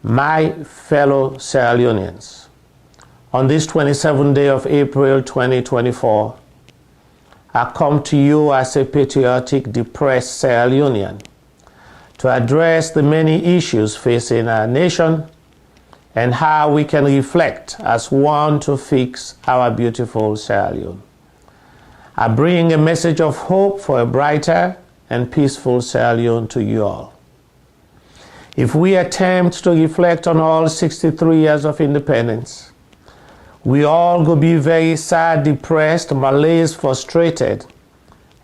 My fellow Sierra Leoneans, on this 27th day of April 2024, I come to you as a patriotic, depressed Sierra Leonean to address the many issues facing our nation and how we can reflect as one to fix our beautiful Sierra Leone. I bring a message of hope for a brighter and peaceful Sierra Leone to you all. If we attempt to reflect on all 63 years of independence, we all will be very sad, depressed, malaise, frustrated,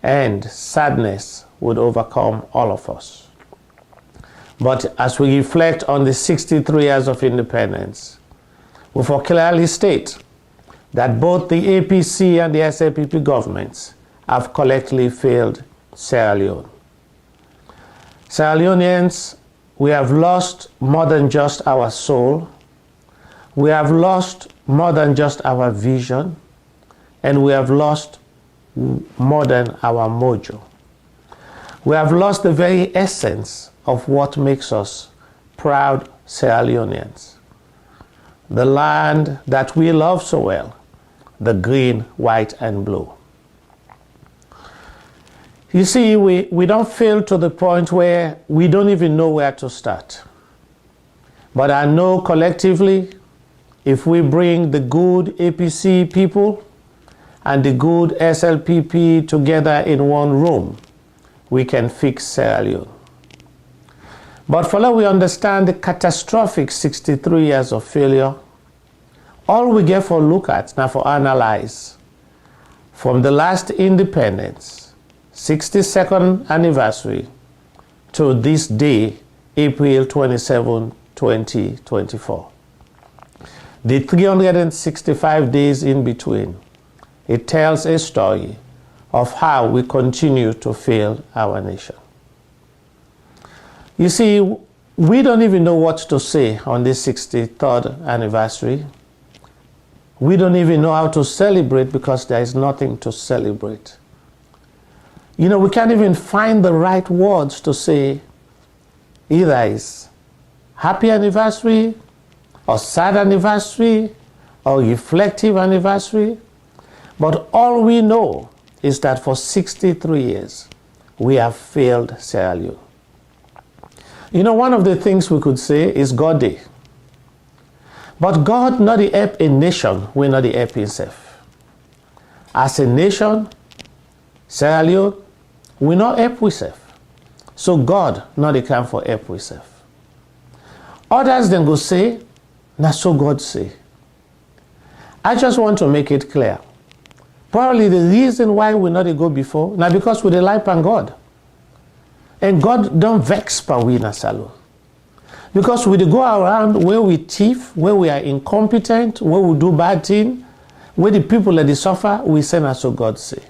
and sadness would overcome all of us. But as we reflect on the 63 years of independence, we will clearly state that both the APC and the SLPP governments have collectively failed Sierra Leone. Sierra Leoneans, we have lost more than just our soul. We have lost more than just our vision. And we have lost more than our mojo. We have lost the very essence of what makes us proud Sierra Leoneans. The land that we love so well, the green, white, and blue. You see, we don't fail to the point where we don't even know where to start. But I know collectively, if we bring the good APC people and the good SLPP together in one room, we can fix Sierra Leone. But for that we understand the catastrophic 63 years of failure, all we get for look at, now for analyze, from the last independence, 62nd anniversary to this day, April 27, 2024. The 365 days in between, it tells a story of how we continue to fail our nation. You see, we don't even know what to say on this 63rd anniversary. We don't even know how to celebrate because there is nothing to celebrate. You know, we can't even find the right words to say either is happy anniversary or sad anniversary or reflective anniversary. But all we know is that for 63 years, we have failed Sierra Leone. You know, one of the things we could say is God Day. But God not the help a nation, we not the help himself. As a nation, Sierra Leone, we not help ourselves. So God not the come for help ourselves. Others then go say, na so God say. I just want to make it clear. Probably the reason why we not go before, now because we rely upon God. And God don't vex per we na Salone. Because we go around where we thief, where we are incompetent, where we do bad things, where the people that they suffer, we say na so God say.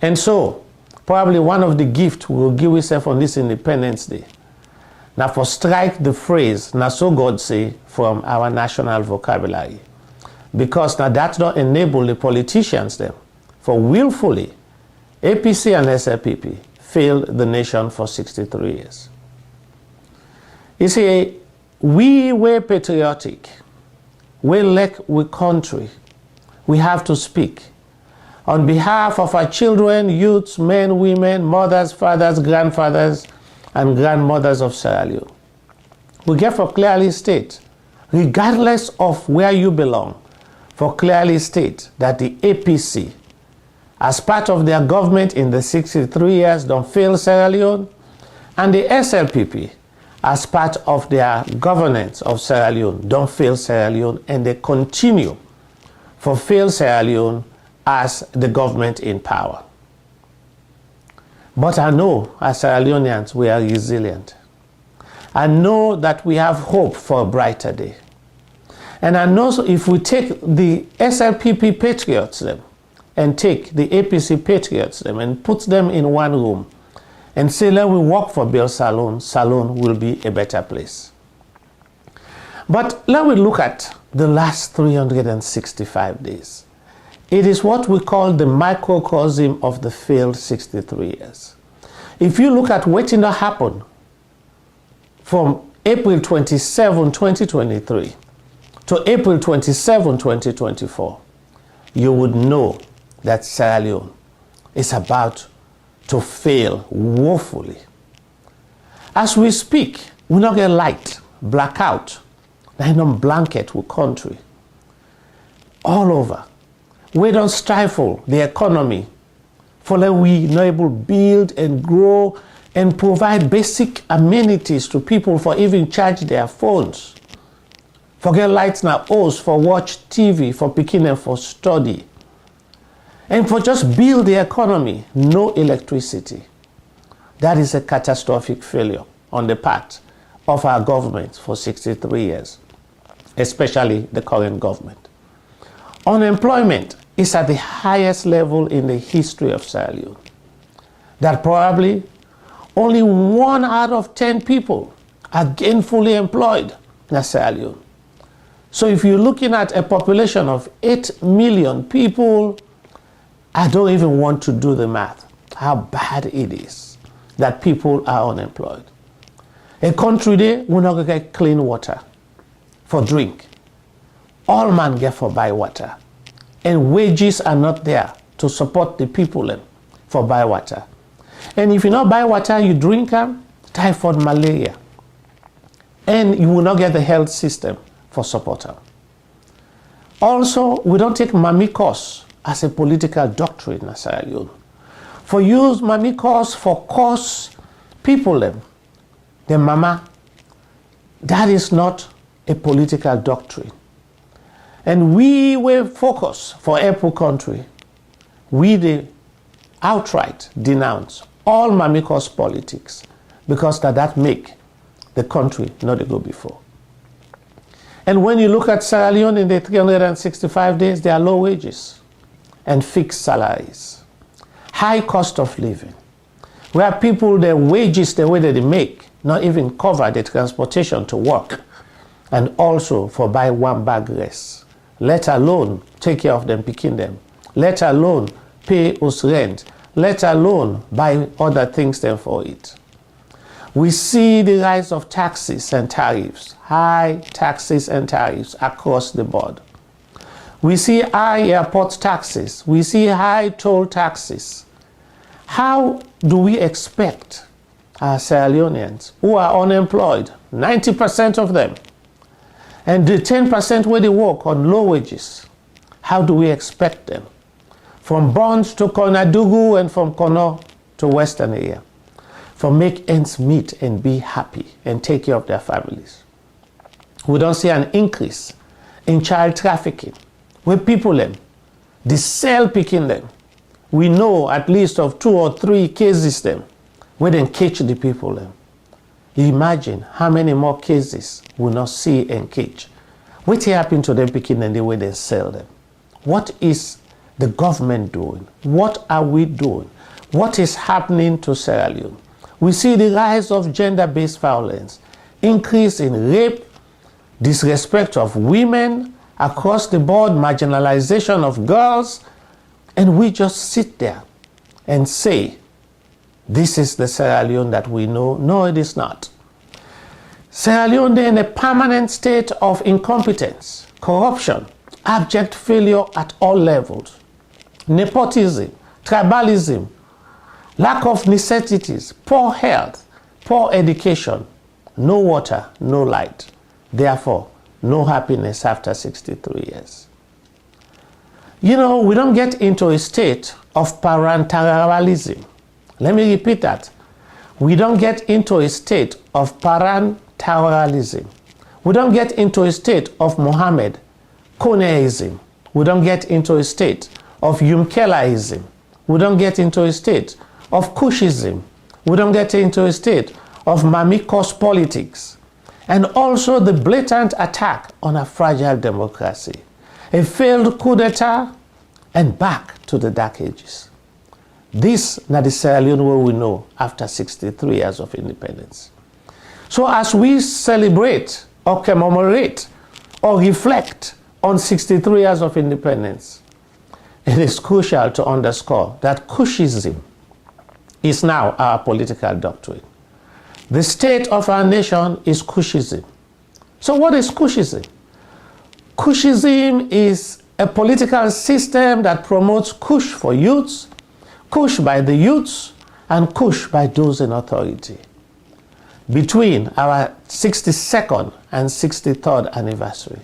And so, probably one of the gifts we will give ourselves on this Independence Day. Now for strike the phrase, na so God say, from our national vocabulary. Because now that don't enable the politicians them, for willfully, APC and SLPP failed the nation for 63 years. You see, we were patriotic. We like we country. We have to speak. On behalf of our children, youths, men, women, mothers, fathers, grandfathers, and grandmothers of Sierra Leone. We get for clearly state, regardless of where you belong, for clearly state that the APC, as part of their government in the 63 years, don't fail Sierra Leone, and the SLPP, as part of their governance of Sierra Leone, don't fail Sierra Leone, and they continue for fail Sierra Leone as the government in power. But I know, as Sierra Leoneans, we are resilient. I know that we have hope for a brighter day. And I know if we take the SLPP patriots them, and take the APC patriots them, and put them in one room, and say, let me work for Bill Salone, Salone will be a better place. But let me look at the last 365 days. It is what we call the microcosm of the failed 63 years. If you look at what happened from April 27, 2023 to April 27, 2024, you would know that Sierra Leone is about to fail woefully. As we speak, we not get light, blackout, like no blanket with country. All over. We don't stifle the economy for that we not able to build and grow and provide basic amenities to people for even charge their phones. For get lights now, holes for watch TV, for picking and for study. And for just build the economy, no electricity. That is a catastrophic failure on the part of our government for 63 years, especially the current government. Unemployment is at the highest level in the history of Sierra Leone. That probably only 1 out of 10 people are gainfully employed in Sierra Leone. So if you're looking at a population of 8 million people, I don't even want to do the math, how bad it is that people are unemployed. A country there will not get clean water for drink. All man get for buy water. And wages are not there to support the people for buy water. And if you not buy water, you drink typhoid, malaria. And you will not get the health system for support them. Also, we don't take mamikos as a political doctrine in Sierra Leone. For use mamikos for cause people the mama, that is not a political doctrine. And we will focus for Apple country. We outright denounce all mamikos politics because that make the country not to go before. And when you look at Sierra Leone in the 365 days, there are low wages and fixed salaries, high cost of living, where people, their wages, the way that they make, not even cover the transportation to work, and also for buy one bag rice, let alone take care of them, picking them, let alone pay us rent, let alone buy other things then for it. We see the rise of taxes and tariffs, high taxes and tariffs across the board. We see high airport taxes, we see high toll taxes. How do we expect our Sierra Leoneans who are unemployed, 90% of them, and the 10% where they work on low wages, how do we expect them from Bonds to Konadugu and from Kono to Western area for make ends meet and be happy and take care of their families? We don't see an increase in child trafficking where people they sell picking them. We know at least of 2 or 3 cases where they catch the people Imagine how many more cases we not see and catch. What happened to them picking and the way they sell them? What is the government doing? What are we doing? What is happening to Sierra Leone? We see the rise of gender-based violence, increase in rape, disrespect of women across the board, marginalization of girls, and we just sit there and say, this is the Sierra Leone that we know. No, it is not. Sierra Leone is in a permanent state of incompetence, corruption, abject failure at all levels, nepotism, tribalism, lack of necessities, poor health, poor education, no water, no light. Therefore, no happiness after 63 years. You know, we don't get into a state of parentalalism. Let me repeat that. We don't get into a state of parentalalism. We don't get into a state of Mohammed Koneism. We don't get into a state of Yumkelaism. We don't get into a state of Kushism. We don't get into a state of mamikos politics. And also the blatant attack on a fragile democracy. A failed coup d'etat and back to the dark ages. This is the Sierra Leone where we know after 63 years of independence. So as we celebrate or commemorate or reflect on 63 years of independence, it is crucial to underscore that Kushism is now our political doctrine. The state of our nation is Kushism. So what is Kushism? Kushism is a political system that promotes Kush for youths, Kush by the youths, and Kush by those in authority. Between our 62nd and 63rd anniversary,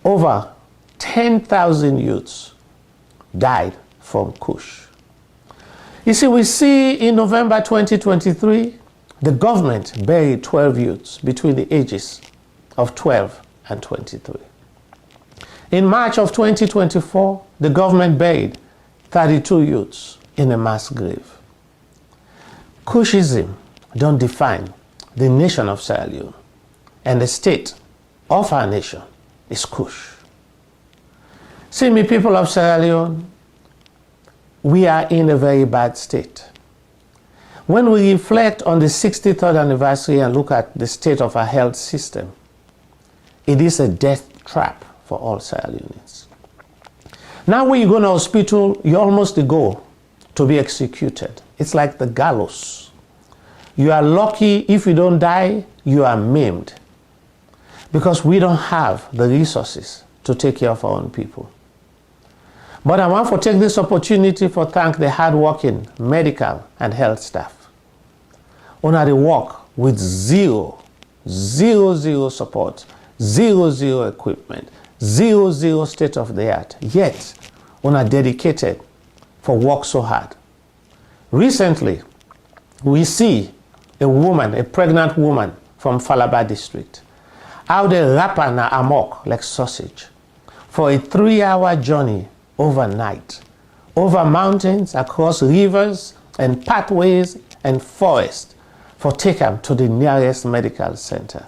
over 10,000 youths died from Kush. You see, we see in November 2023, the government buried 12 youths between the ages of 12 and 23. In March of 2024, the government buried 32 youths in a mass grave. Kushism don't define the nation of Sierra Leone, and the state of our nation is Kush. See me, people of Sierra Leone, we are in a very bad state. When we reflect on the 63rd anniversary and look at the state of our health system, it is a death trap for all Sierra Leoneans. Now when you go to hospital, you almost go to be executed. It's like the gallows. You are lucky if you don't die, you are maimed. Because we don't have the resources to take care of our own people. But I want to take this opportunity to thank the hardworking medical and health staff. Una they work with zero support, zero equipment, zero state of the art. Yet, una dedicated for work so hard. Recently, we see a woman, a pregnant woman from Falaba district, how they wrap her amok like sausage for a 3-hour journey overnight, over mountains, across rivers and pathways and forests for take them to the nearest medical center.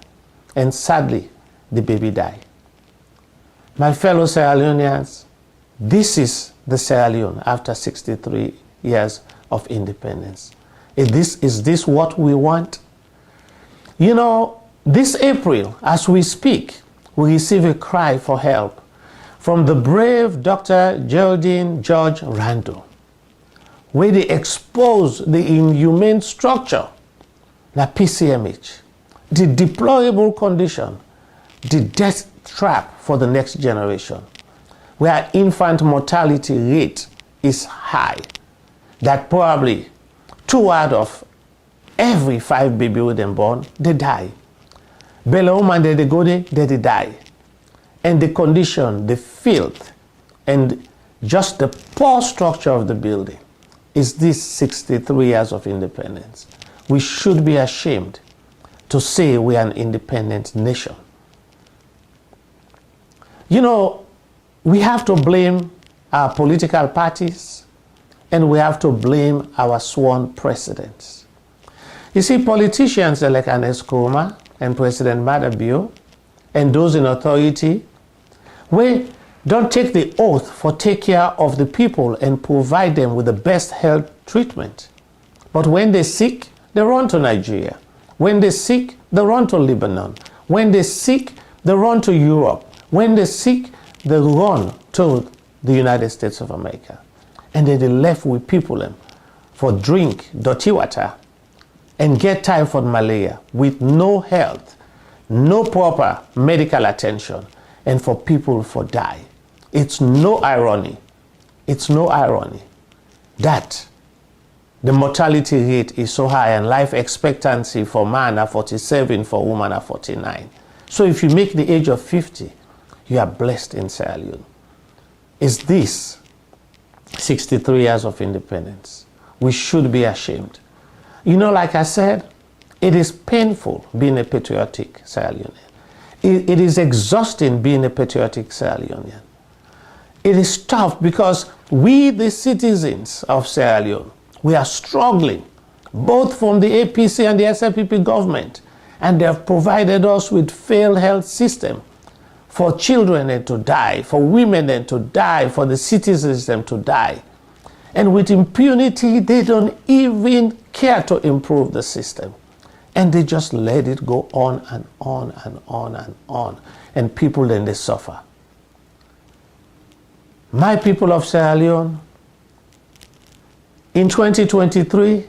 And sadly, the baby died. My fellow Sierra Leoneans, this is the Sierra Leone after 63 years of independence. Is this what we want? You know, this April, as we speak, we receive a cry for help from the brave Dr. Geraldine George Randall, where they expose the inhumane structure, the PCMH, the deplorable condition, the death trap for the next generation, where infant mortality rate is high, that probably 2 out of every 5 baby with them born, they die. Bella woman, they go there, they die. And the condition, the filth, and just the poor structure of the building is this 63 years of independence. We should be ashamed to say we are an independent nation. You know, we have to blame our political parties, and we have to blame our sworn presidents. You see, politicians like Ernest Koroma and President Madabio and those in authority, we don't take the oath for take care of the people and provide them with the best health treatment. But when they're sick, they run to Nigeria. When they're sick, they run to Lebanon. When they're sick, they run to Europe. When they're sick, they run to the United States of America. And then they left with people for drink dirty water and get typhoid malaria with no health, no proper medical attention, and for people for die. It's no irony that the mortality rate is so high and life expectancy for man are 47, for woman are 49. So if you make the age of 50, you are blessed in Sierra Leone. Is this 63 years of independence? We should be ashamed. You know, like I said, it is painful being a patriotic Sierra Leonean. It is exhausting being a patriotic Sierra Leonean. It is tough because we, the citizens of Sierra Leone, we are struggling, both from the APC and the SLPP government, and they have provided us with failed health system for children to die, for women to die, for the citizens to die. And with impunity, they don't even care to improve the system. And they just let it go on and on and on and on. And people then they suffer. My people of Sierra Leone, in 2023,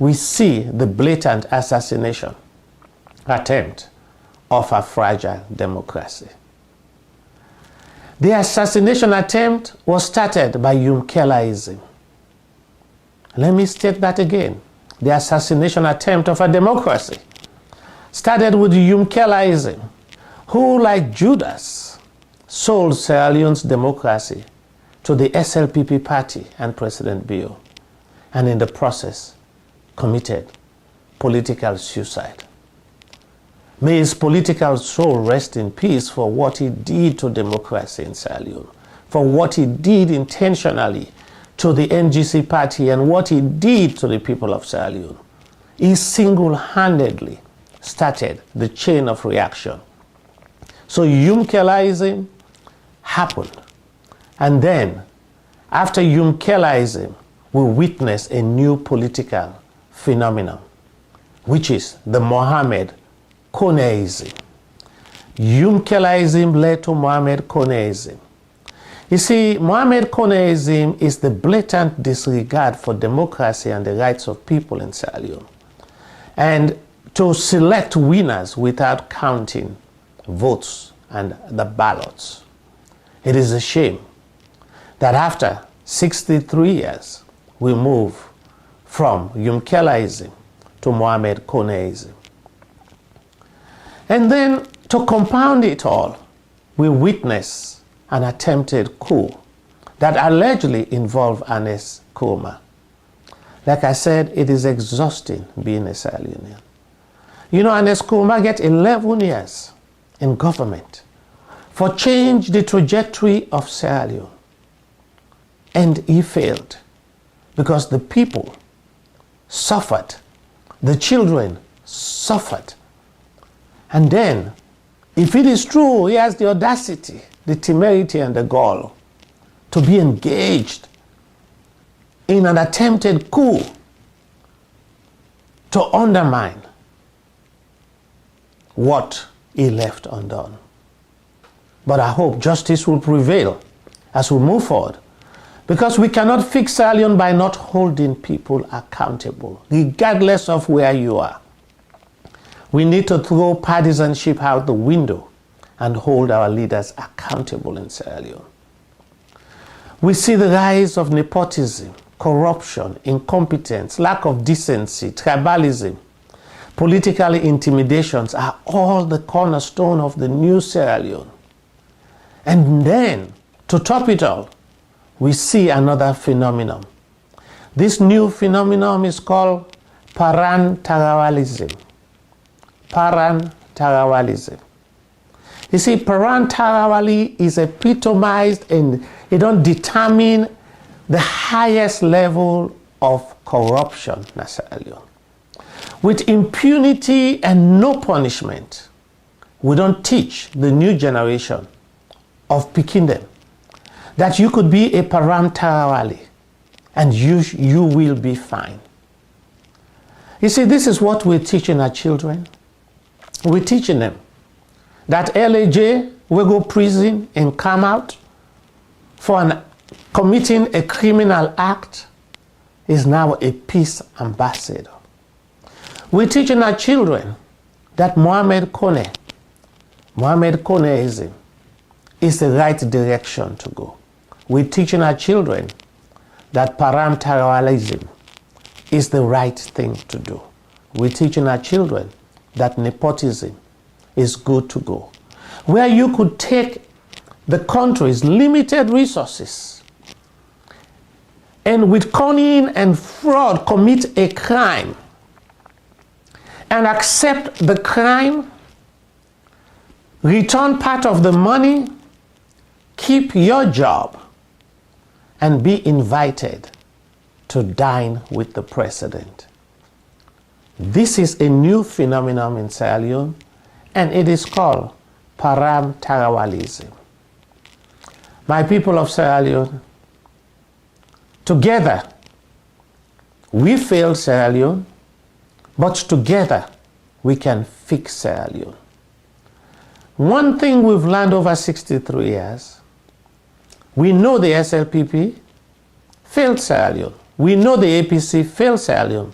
we see the blatant assassination attempt of a fragile democracy. The assassination attempt was started by Umkelaism. Let me state that again. The assassination attempt of a democracy started with Umkelaism, who, like Judas, sold Sierra Leone's democracy to the SLPP party and President Bio, and in the process committed political suicide. May his political soul rest in peace for what he did to democracy in Sierra Leone, for what he did intentionally to the NGC party and what he did to the people of Sierra Leone. He single-handedly started the chain of reaction. So Umkelaism happened. And then, after Umkelaism, we witness a new political phenomenon, which is the Mohammed Koneism. Umkelaism led to Mohammed Koneism. You see, Mohammed Koneism is the blatant disregard for democracy and the rights of people in Sierra Leone, and to select winners without counting votes and the ballots. It is a shame that after 63 years, we move from Umkelaism to Mohammed Koneism. And then, to compound it all, we witness an attempted coup that allegedly involved Ernest Koroma. Like I said, it is exhausting being a Sierra Leonean. You know, Ernest Koroma get 11 years in government for change the trajectory of Sierra Leone. And he failed because the people suffered, the children suffered. And then, if it is true, he has the audacity, the temerity, and the gall to be engaged in an attempted coup to undermine what he left undone. But I hope justice will prevail as we move forward, because we cannot fix Sierra Leone by not holding people accountable, regardless of where you are. We need to throw partisanship out the window and hold our leaders accountable in Sierra Leone. We see the rise of nepotism, corruption, incompetence, lack of decency, tribalism, political intimidations are all the cornerstone of the new Sierra Leone. And then, to top it all, we see another phenomenon. This new phenomenon is called Paran-Tarawalism. Paran-Tarawalism. You see, Paran-Tarawali is epitomized and it don't determine the highest level of corruption in Sierra Leone. With impunity and no punishment, we don't teach the new generation of Pikindem that you could be a Paran-Tarawali and you will be fine. You see, this is what we're teaching our children. We're teaching them that LAJ will go prison and come out for committing a criminal act is now a peace ambassador. We're teaching our children that Mohammed Koneism is the right direction to go. We're teaching our children that Paran-Tarawalism is the right thing to do. We're teaching our children that nepotism is good to go. Where you could take the country's limited resources and with cunning and fraud commit a crime and accept the crime, return part of the money, keep your job, and be invited to dine with the president. This is a new phenomenon in Sierra Leone, and it is called Paran-Tarawalism. My people of Sierra Leone, together we failed Sierra Leone, but together we can fix Sierra Leone. One thing we've learned over 63 years, we know the SLPP failed Sierra Leone. We know the APC failed Sierra Leone.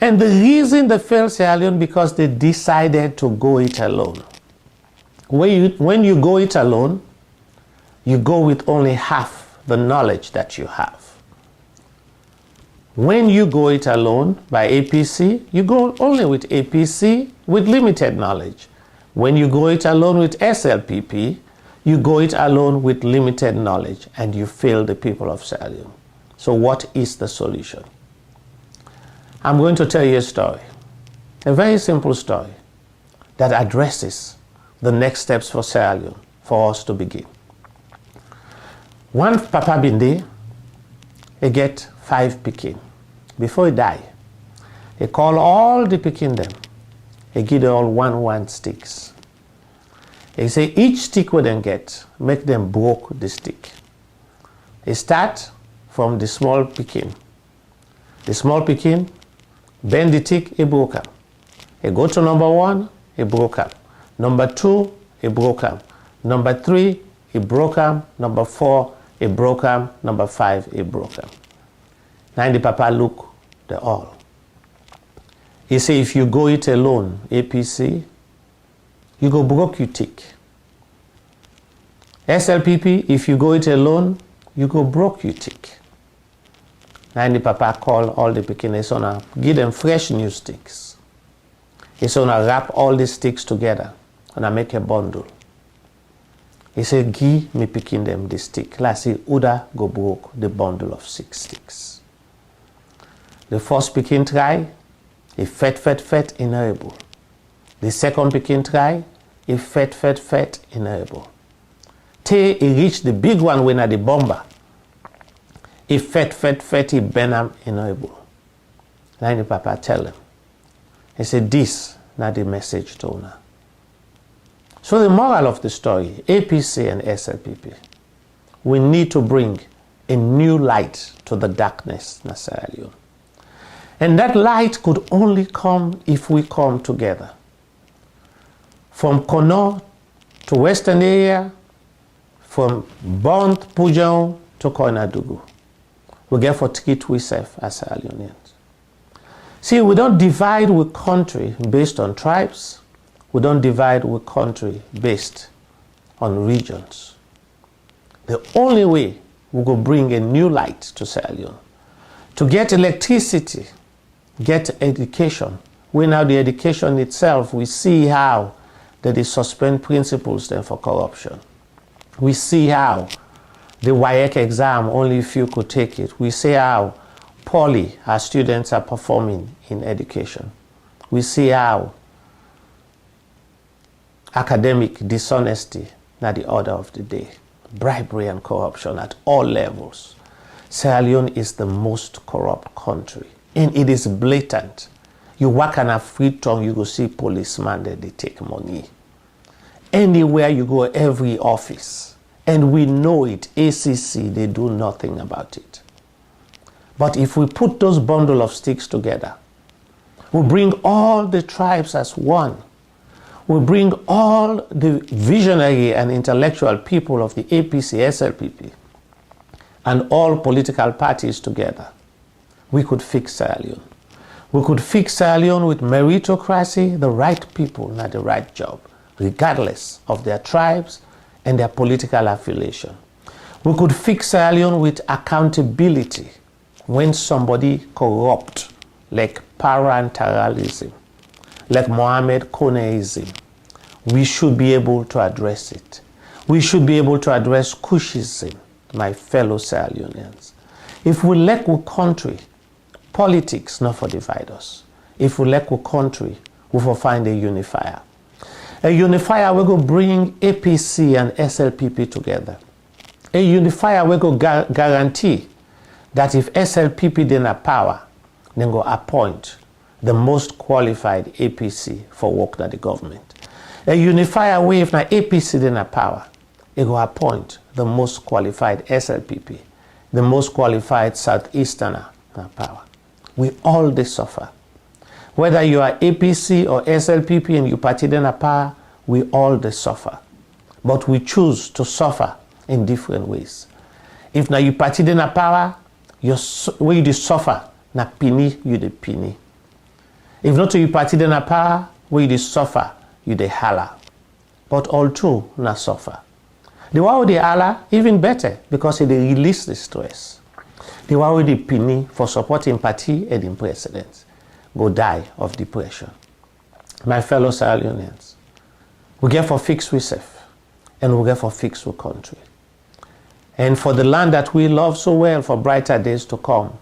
And the reason they failed Sierra Leone because they decided to go it alone. When you go it alone, you go with only half the knowledge that you have. When you go it alone by APC, you go only with APC with limited knowledge. When you go it alone with SLPP, you go it alone with limited knowledge and you fail the people of Sierra Leone. So what is the solution? I'm going to tell you a story, a very simple story that addresses the next steps for Sierra Leone for us to begin. One Papa Binde, he get 5 pikin. Before he die, he call all the pikin them. He give them all one sticks. He say each stick we them get, make them broke the stick. He start from the small pikin. The small pikin bend the stick, he broke am. He go to number 1, he broke am. Number 2, he broke am. Number 3, he broke am. Number 4, he broke am. Number 5, he broke am. Now the Papa look the all. He say if you go it alone, APC, you go broke your tick. SLPP, if you go it alone, you go broke your tick. Now the Papa call all the pikin, he's gonna give them fresh new sticks. He's gonna wrap all the sticks together and make a bundle. He said, give me pikin them the stick. Like say, Uda go broke the bundle of 6 sticks. The first pikin try, he fet, inable. The second pikin try, he fet, inable. Till he reach the big one when at the bomber. He fet, he benam, inable. Then the Papa tell him. He said, this not the message to una. So the moral of the story, APC and SLPP, we need to bring a new light to the darkness in Sierra Leone. And that light could only come if we come together. From Kono to Western area, from Bont, Pujan to Koinadugu. We get for treat ourselves as Sierra Leoneans. See, we don't divide with country based on tribes. We don't divide with country based on regions. The only way we will bring a new light to Sierra Leone, to get electricity, get education. We now the education itself, we see how that they suspend principles then for corruption. We see how the WAEC exam, only if you could take it. We see how poorly our students are performing in education. We see how academic dishonesty at the order of the day, bribery and corruption at all levels. Sierra Leone is the most corrupt country, and it is blatant. You walk on a free tongue, you go see policemen that they take money. Anywhere you go, every office, and we know it, ACC, they do nothing about it. But if we put those bundle of sticks together, we bring all the tribes as one. We bring all the visionary and intellectual people of the APC, SLPP, and all political parties together. We could fix Sierra Leone. We could fix Sierra Leone with meritocracy, the right people, not the right job, regardless of their tribes and their political affiliation. We could fix Sierra Leone with accountability when somebody corrupt, like parenteralism, like Mohammed Koneism. We should be able to address it. We should be able to address Kushism, my fellow Sierra Leoneans. If we lack a country, politics not for divide us. If we lack a country, we will find a unifier. A unifier will go bring APC and SLPP together. A unifier will go guarantee that if SLPP then have power, then go appoint the most qualified APC for work at the government. A unifier way if na APC then have power, it go appoint the most qualified SLPP, the most qualified Southeasterner na power. We all they suffer. Whether you are APC or SLPP and you party then have power, we all they suffer. But we choose to suffer in different ways. If now you party then have power, where you suffer, na pini you the pini. If not to you party then a power, where you suffer, you dey holler. But all two na suffer. The one with the holler, even better, because it release the stress. The one with the penny for supporting party and in president go die of depression. My fellow Sierra Leoneans, we get for fix we safe, and we get for fix we country. And for the land that we love so well for brighter days to come,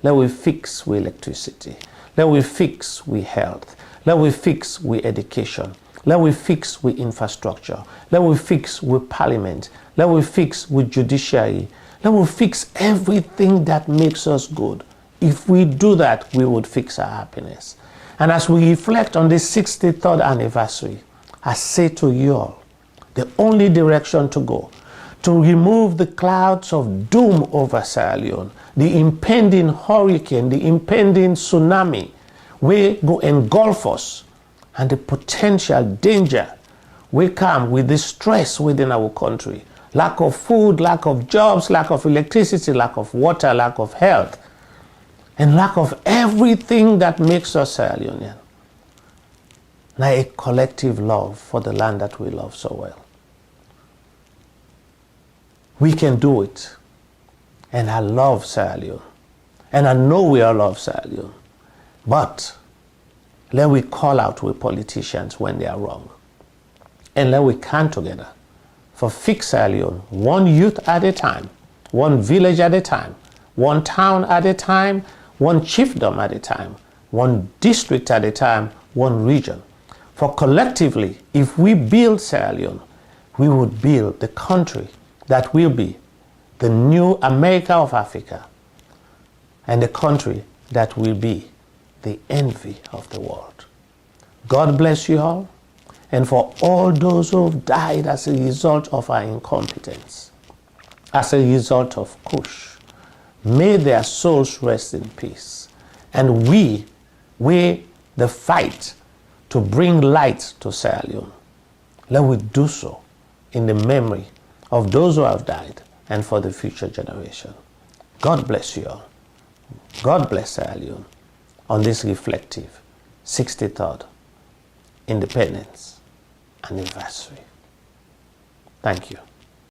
let we fix we electricity. Let we fix we health. Let we fix we education. Let we fix we infrastructure. Let we fix we parliament. Let we fix we judiciary. Let we fix everything that makes us good. If we do that, we would fix our happiness. And as we reflect on this 63rd anniversary, I say to you all, the only direction to go, to remove the clouds of doom over Sierra Leone, the impending hurricane, the impending tsunami, will go engulf us, and the potential danger will come with the stress within our country. Lack of food, lack of jobs, lack of electricity, lack of water, lack of health, and lack of everything that makes us Sierra Leonean. Now a collective love for the land that we love so well. We can do it. And I love Sierra Leone. And I know we all love Sierra Leone. But let we call out with politicians when they are wrong. And let we come together for fix Sierra Leone, one youth at a time, one village at a time, one town at a time, one chiefdom at a time, one district at a time, one region. For collectively, if we build Sierra Leone, we would build the country that will be the new America of Africa, and the country that will be the envy of the world. God bless you all, and for all those who have died as a result of our incompetence, as a result of Kush, may their souls rest in peace. And we the fight to bring light to Sierra Leone, let we do so in the memory of those who have died and for the future generation. God bless you all. God bless Sierra Leone on this reflective 63rd Independence Anniversary. Thank you.